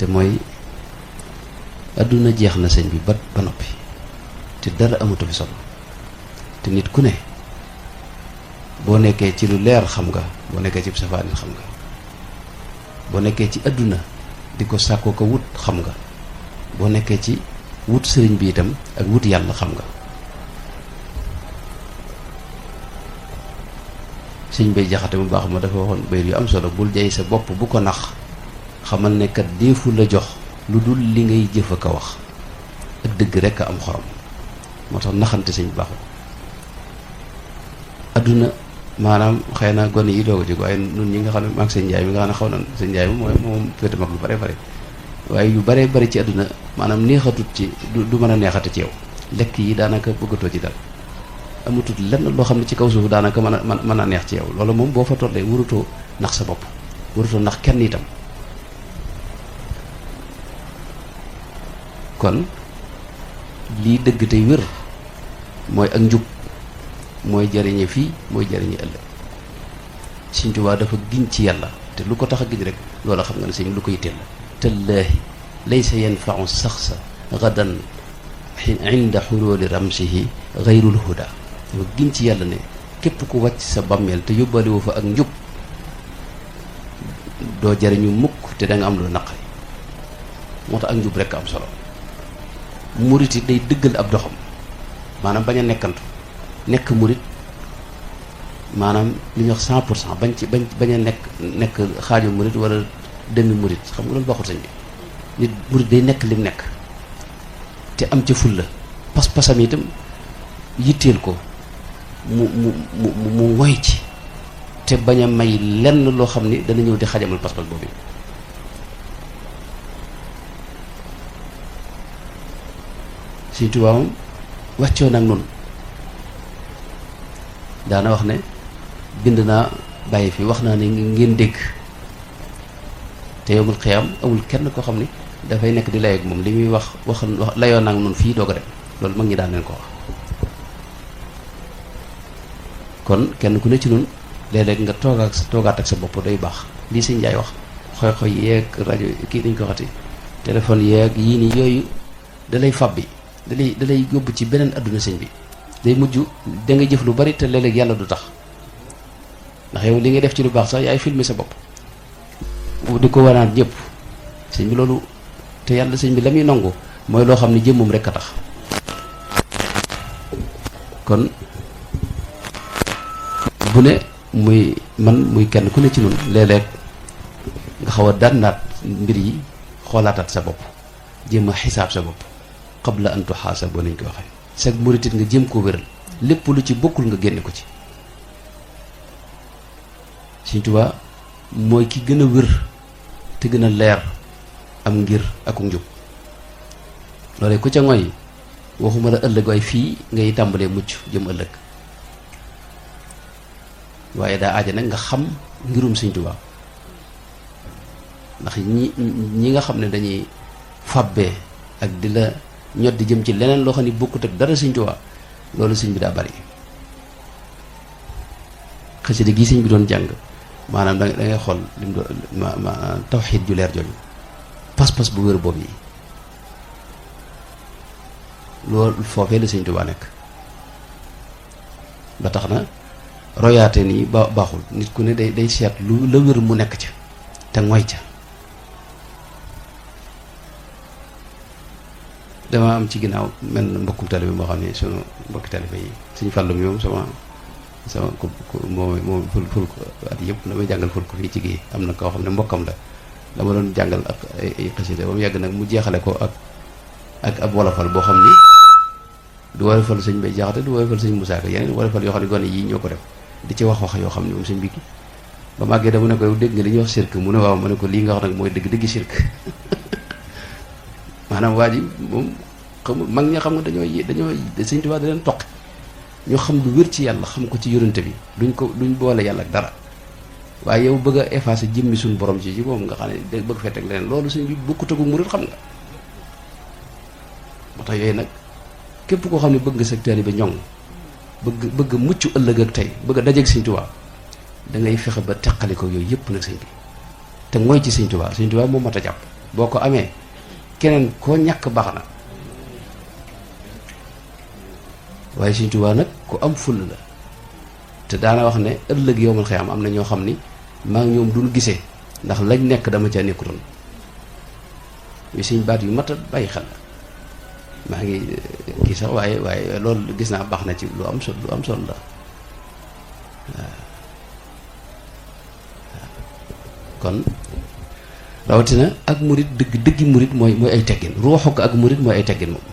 te mooy adduna jeex na sëñ bi ba noppi te dara amatu fi solo te nit ku ne boo nekkee ci lu leer xam nga boo nekkee ci safaanin xam nga boo nekkee ci adduna di ko sàkkoo ko wut xam nga boo nekkee ci wut sëriñ bi itam ak wut yàlla xam nga. sëñ bay jaxate mu baax ma dafa waxoon bayit yu am solo bul jay sa bopp bu ko nax xamal ne kat deefu la jox lu dul li ngay jëf ak a wax ak dëgg rekk a am xorom moo tax naxante sëñ baaxul adduna maanaam xëy na gone yi doog a jóg waaye nun ñi nga xam ne maag sëñ Njaay mi nga xam ne xaw na sëñ Njaay moom féete mag lu bare bare waaye yu bare bare ci adduna maanaam neexatut ci du mën a neexate ci yow lekk yi daanaka bëggatoo ci dal amutut lenn loo xam ne ci kaw suuf daanaka mën a neex ci yow loolu moom boo fa tollee warutoo nax sa bopp warutoo nax kenn itam kon lii dëgg tey wér mooy ak njub mooy jariñe fii mooy jariñe ëllëg Sëñ Tuubaa dafa giñ ci yàlla te lu ko tax a giñ rek loola xam nga ne sëñ lu ko yitteel la tallaahi laysa yanfau saxsa gadan inda xuluuli ramsihi gayrul huda dafa giñ ci yàlla ne képp ku wàcc sa bàmmeel te yóbbaale fa ak njub doo jariñu mukk te da nga am lu naqari moo tax ak njub rekk am solo murit yi day dëggal ab doxam maanaam bañ a nekkantu nekk murit maanaam li ñuy wax 100% bañ a nekk xaaju murit wala demi murit xam nga loolu baaxul sëñ bi nit murit day nekk lim nekk te am ca fulla pas-pasam itam yitteel ko mu ngoy ci te bañ a may lenn loo xam ni dana ñëw di xajamal pas-pas boobu Sëñ Tuubaa moom wàccoo nag noonu daana wax ne bind naa bàyyi fi wax naa ne ngeen dégg te yowmul xiyaam amul kenn koo xam ni dafay nekk di lay ak moom li muy wax layoo nag noonu fii doog a dem loolu mag ñi daan leen ko wax kon kenn ku ne ci noonu léeg-léeg nga toogaat ak sa bopp day baax lii Sëñ Njaay wax xoy yeeg rajo kii dañ ko waxati téléphone yeeg yii nii yooyu dalay fàbbi dalay yóbbu ci beneen adduna sëñ bi day mujj da nga jëf lu bari te léeg-léeg yàlla du tax ndax yow li ngay def ci lu baax sax yaay filmer sa bopp di ko wanaat ñëpp sëñ bi loolu te yàlla sëñ bi la muy nangu mooy loo xam ne jëmmam rek a tax kon bu ne muy man muy kenn ku ne ci noonu léeg-léeg nga xaw a dànnaat mbir yi xoolaataat sa bopp jéem a xisaab sa bopp qabla an tuhaasab nañ ko waxee sag muritit nga jéem koo wéral lépp lu ci bokkul nga génne ko ci Sëñ Tuubaa mooy ki gën a wér te gën a leer am ngir ak njub loolee ku ca ngoy waxuma la ëllëg waaye fii ngay tàmbalee mucc jëm ëllëg waaye daa aaja nag nga xam ngirum Sëñ Tuubaa ndax ñi nga xam ne dañuy fàbbee ak di la ñot di jëm ci leneen loo xam ne bokkut ak dara Sëñ Tuubaa loolu sëñ bi daa bari xasida gi sëñ bi doon jàng maanaam da ngay xool lim doon tawxiid ju leer jooju pas-pas bu wér boobu yi loolu foofee la Sëñ Tuubaa nekk ba tax na royaate nii baaxul nit ku ne day seet lu la wér mu nekk ca te ngoy ca dama am ci ginnaaw mel na mbokkum taalibe moo xam ne sunu mbokki taalibe yi Sëñ Fallu mi moom sama moom ful ko at yëpp damay jàngal ful ko fii ci gii am na koo xam ne mbokkam la dama doon jàngal ak ay xasida ba mu yàgg nag mu jeexale ko ak ab wolofal boo xam ni du wolofal Sëñ Bay Jaxate du wolofal Sëñ Musaa Ka yeneen wolofal yoo xam ne gone yii ñoo ko def di ci wax yoo xam ne moom sëñ bi ba màggee dama ne ko dégg nga li ñuy wax sirk mu ne waaw ma ne ko lii nga wax nag mooy dëgg sirk maanaam waa ji moom xam mag ña xam nga dañoo Sëñ Tuubaa da leen toq ñoo xam lu wér ci yàlla xam ko ci yonente bi duñ boole yàlla ak dara waaye yow bëgg a effacer jëmmi suñu borom ci moom nga xam ne da bëgg fee teg leneen loolu sëñ bi bokkut ak murit xam nga moo tax yooyu nag képp koo xam ne bëgg nga sa taalibe ñoŋ bëgg mucc ëllëg ak tey bëgg a dajeeg Sëñ Tuubaa da ngay fexe ba teqali ko yooyu yëpp nag sëñ bi te mooy ci Sëñ Tuubaa moom mat a jàpp boo ko amee keneen koo ñàkk baax na waaye Sëñ Tuubaa nag ku am fulla la te daana wax ne ëllëg yowmal xiyaam am na ñoo xam ni maa ngi ñoom duñ gisee ndax lañ nekk dama ca nekkutoon yu suñ baat yu mat a bàyyi xel la maa ngi kii sax waaye loolu gis naa baax na ci lu am solo la waaw kon rawatina ak murit dëggi murit mooy ay teggin ruuxu ko ak murit mooy ay teggin moom